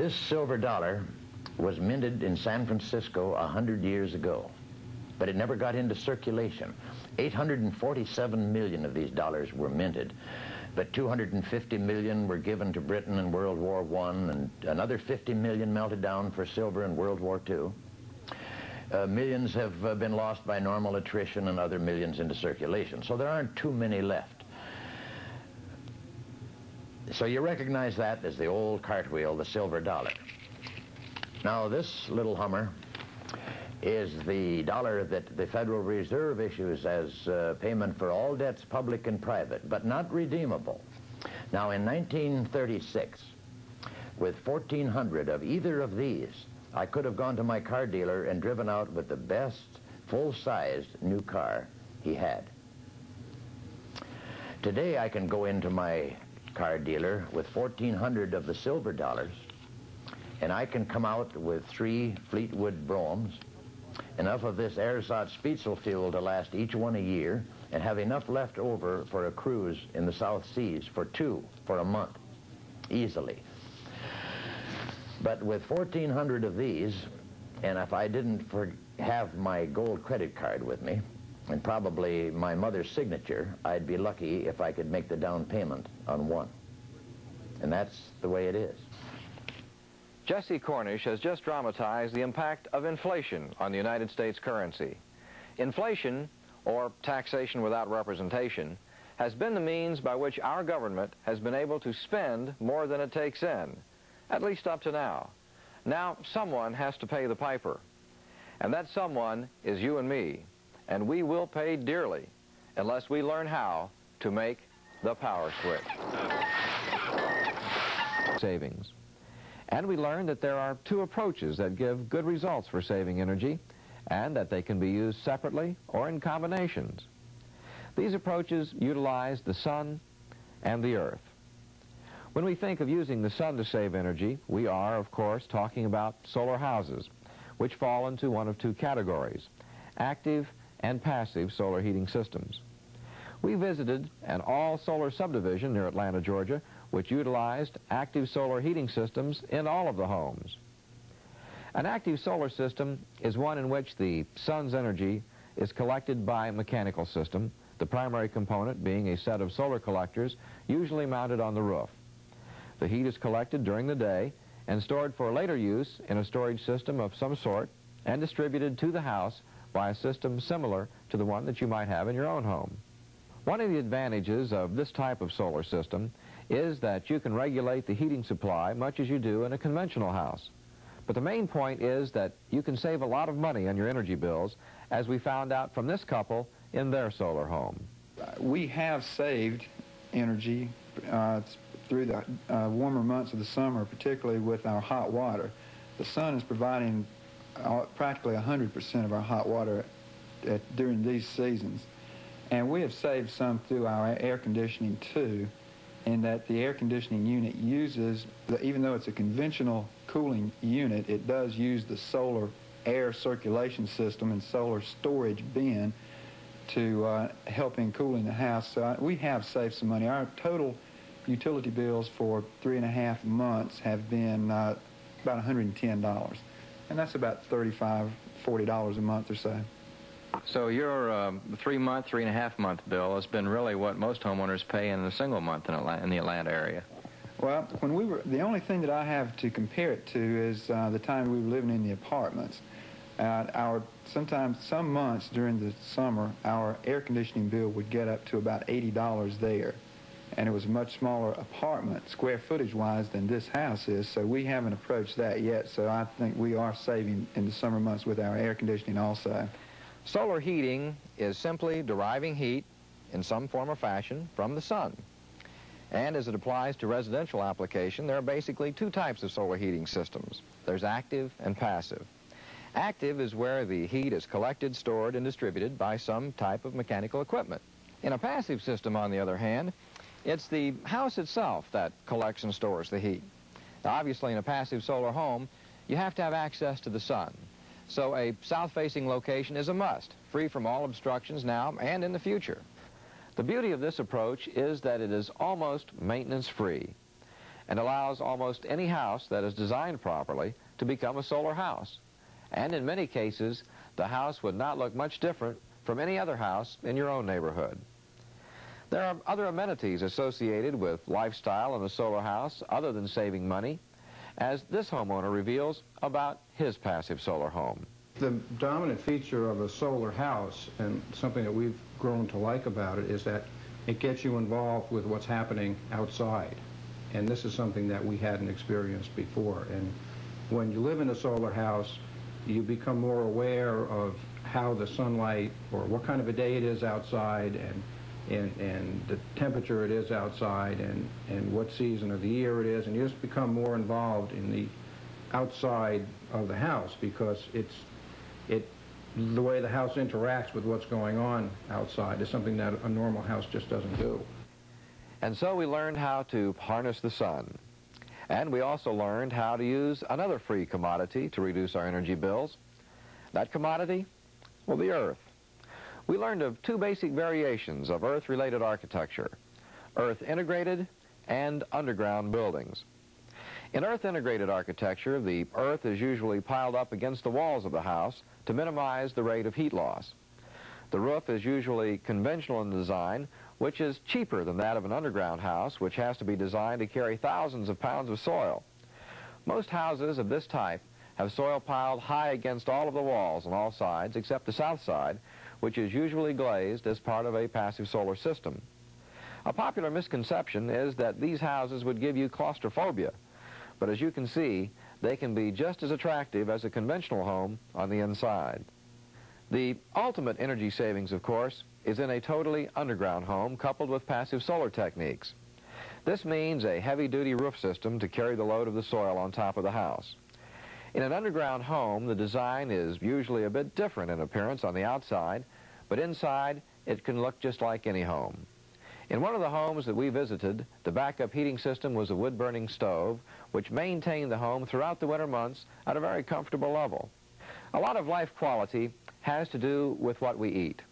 This silver dollar was minted in San Francisco 100 years ago, but it never got into circulation. 847 million of these dollars were minted, but 250 million were given to Britain in World War I, and another 50 million melted down for silver in World War II. Millions have been lost by normal attrition and other millions into circulation, so there aren't too many left. So you recognize that as the old cartwheel, the silver dollar. Now this little Hummer is the dollar that the Federal Reserve issues as payment for all debts, public and private, but not redeemable. Now in 1936, with 1,400 of either of these, I could have gone to my car dealer and driven out with the best full-sized new car he had. Today I can go into my car dealer with 1,400 of the silver dollars, and I can come out with 3 Fleetwood Bromes, enough of this ersatz Spitzel fuel to last each one a year, and have enough left over for a cruise in the South Seas for 2 for a month, easily. But with 1,400 of these, and if I didn't have my gold credit card with me, and probably my mother's signature, I'd be lucky if I could make the down payment on one. And that's the way it is. Jesse Cornish has just dramatized the impact of inflation on the United States currency. Inflation, or taxation without representation, has been the means by which our government has been able to spend more than it takes in, at least up to now. Now, someone has to pay the piper, and that someone is you and me, and we will pay dearly unless we learn how to make the power switch. Savings. And we learned that there are 2 approaches that give good results for saving energy, and that they can be used separately or in combinations. These approaches utilize the sun and the earth. When we think of using the sun to save energy, we are, of course, talking about solar houses, which fall into one of 2 categories, active and passive solar heating systems. We visited an all-solar subdivision near Atlanta, Georgia, which utilized active solar heating systems in all of the homes. An active solar system is one in which the sun's energy is collected by a mechanical system, the primary component being a set of solar collectors usually mounted on the roof. The heat is collected during the day and stored for later use in a storage system of some sort and distributed to the house by a system similar to the one that you might have in your own home. One of the advantages of this type of solar system is that you can regulate the heating supply much as you do in a conventional house. But the main point is that you can save a lot of money on your energy bills, as we found out from this couple in their solar home. We have saved energy through the warmer months of the summer, particularly with our hot water. The sun is providing practically 100% of our hot water during these seasons. And we have saved some through our air conditioning too, in that the air conditioning unit uses, even though it's a conventional cooling unit, it does use the solar air circulation system and solar storage bin to help in cooling the house. So we have saved some money. Our total utility bills for 3.5 months have been about $110. And that's about $35, $40 a month or so. So your 3-month, 3.5-month bill has been really what most homeowners pay in a single month in the Atlanta area. Well, the only thing that I have to compare it to is the time we were living in the apartments. Sometimes some months during the summer, our air conditioning bill would get up to about $80 there. And it was a much smaller apartment, square footage-wise, than this house is, so we haven't approached that yet. So I think we are saving in the summer months with our air conditioning also. Solar heating is simply deriving heat in some form or fashion from the sun. And as it applies to residential application, there are basically 2 types of solar heating systems. There's active and passive. Active is where the heat is collected, stored, and distributed by some type of mechanical equipment. In a passive system, on the other hand, it's the house itself that collects and stores the heat. Now, obviously, in a passive solar home, you have to have access to the sun. So a south-facing location is a must, free from all obstructions now and in the future. The beauty of this approach is that it is almost maintenance-free. and allows almost any house that is designed properly to become a solar house. And in many cases, the house would not look much different from any other house in your own neighborhood. There are other amenities associated with lifestyle in a solar house other than saving money, as this homeowner reveals about his passive solar home. The dominant feature of a solar house, and something that we've grown to like about it, is that it gets you involved with what's happening outside. And this is something that we hadn't experienced before. And when you live in a solar house, you become more aware of how the sunlight, or what kind of a day it is outside, and the temperature it is outside, and what season of the year it is, and you just become more involved in the outside of the house, because the way the house interacts with what's going on outside is something that a normal house just doesn't do. And so we learned how to harness the sun. And we also learned how to use another free commodity to reduce our energy bills. That commodity? Well, the earth. We learned of two basic variations of earth-related architecture: earth-integrated and underground buildings. In earth-integrated architecture, the earth is usually piled up against the walls of the house to minimize the rate of heat loss. The roof is usually conventional in design, which is cheaper than that of an underground house, which has to be designed to carry thousands of pounds of soil. Most houses of this type have soil piled high against all of the walls on all sides, except the south side, which is usually glazed as part of a passive solar system. A popular misconception is that these houses would give you claustrophobia, but as you can see, they can be just as attractive as a conventional home on the inside. The ultimate energy savings, of course, is in a totally underground home coupled with passive solar techniques. This means a heavy-duty roof system to carry the load of the soil on top of the house. In an underground home, the design is usually a bit different in appearance on the outside, but inside it can look just like any home. In one of the homes that we visited, the backup heating system was a wood-burning stove, which maintained the home throughout the winter months at a very comfortable level. A lot of life quality has to do with what we eat.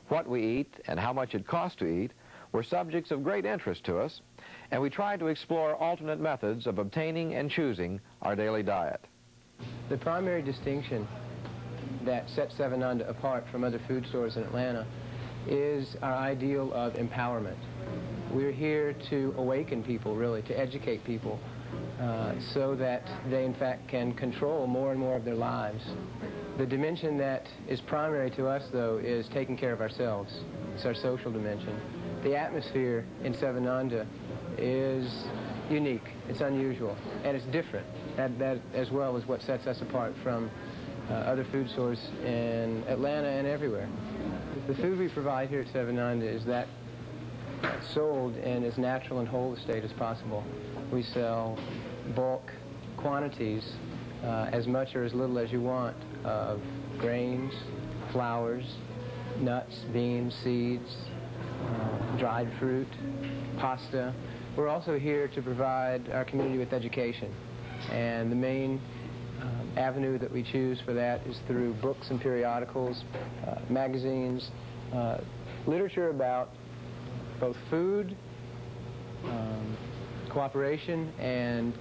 What we eat and how much it costs to eat were subjects of great interest to us, and we tried to explore alternate methods of obtaining and choosing our daily diet. The primary distinction that sets Seg1 apart from other food stores in Atlanta is our ideal of empowerment. We're here to awaken people, really, to educate people, so that they, in fact, can control more and more of their lives. The dimension that is primary to us, though, is taking care of ourselves. It's our social dimension. The atmosphere in Seg1 is unique, it's unusual, and it's different. That as well is what sets us apart from other food stores in Atlanta and everywhere. The food we provide here at Seg1 is that sold in as natural and whole a state as possible. We sell bulk quantities, as much or as little as you want, of grains, flours, nuts, beans, seeds, dried fruit, pasta. We're also here to provide our community with education, and the main avenue that we choose for that is through books and periodicals, magazines, literature about both food, cooperation, and